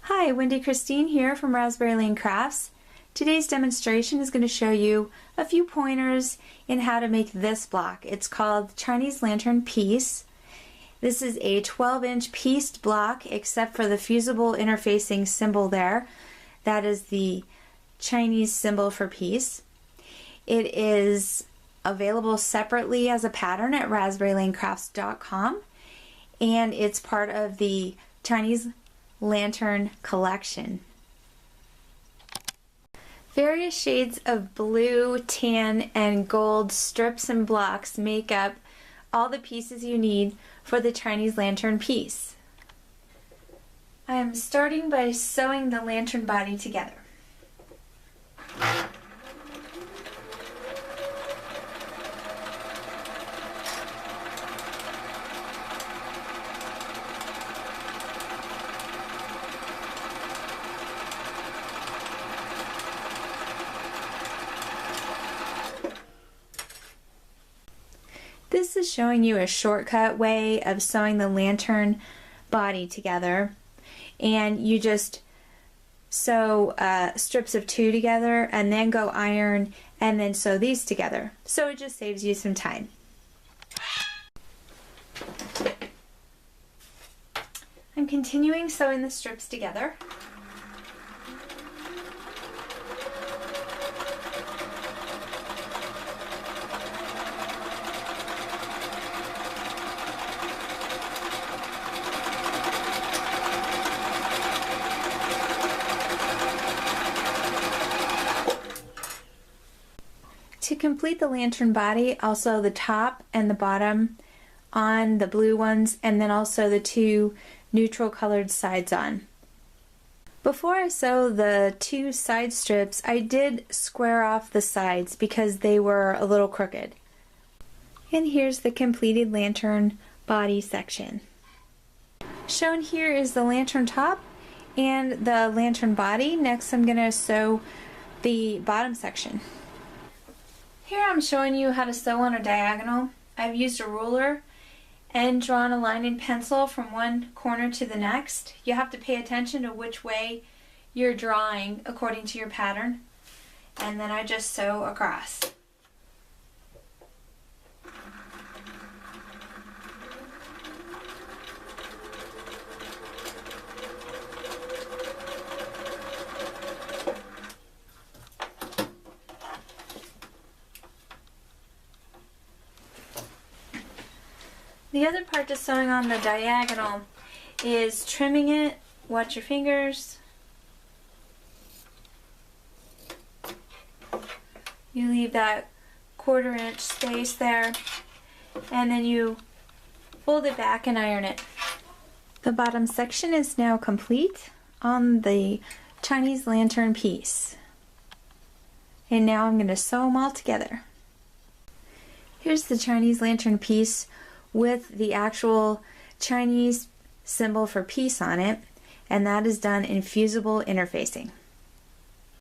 Hi, Wendy Christine here from raz-lane-crafts. Today's demonstration is going to show you a few pointers in how to make this block. It's called Chinese Lantern Piece. This is a 12-inch pieced block except for the fusible interfacing symbol there. That is the Chinese symbol for peace. It is available separately as a pattern at raz-lane-crafts.com, and it's part of the Chinese Lantern collection. Various shades of blue, tan, and gold strips and blocks make up all the pieces you need for the Chinese lantern piece. I am starting by sewing the lantern body together. This is showing you a shortcut way of sewing the lantern body together, and you just sew strips of 2 together and then go iron and then sew these together. So it just saves you some time. I'm continuing sewing the strips together. To complete the lantern body, I'll sew the top and the bottom on the blue ones, and then also the 2 neutral colored sides on. Before I sew the 2 side strips, I did square off the sides because they were a little crooked. And here's the completed lantern body section. Shown here is the lantern top and the lantern body. Next I'm going to sew the bottom section. Here I'm showing you how to sew on a diagonal. I've used a ruler and drawn a line in pencil from one corner to the next. You have to pay attention to which way you're drawing according to your pattern, and then I just sew across. The other part to sewing on the diagonal is trimming it. Watch your fingers. You leave that 1/4 inch space there, and then you fold it back and iron it. The bottom section is now complete on the Chinese lantern piece. And now I'm going to sew them all together. Here's the Chinese lantern piece with the actual Chinese symbol for peace on it, and that is done in fusible interfacing.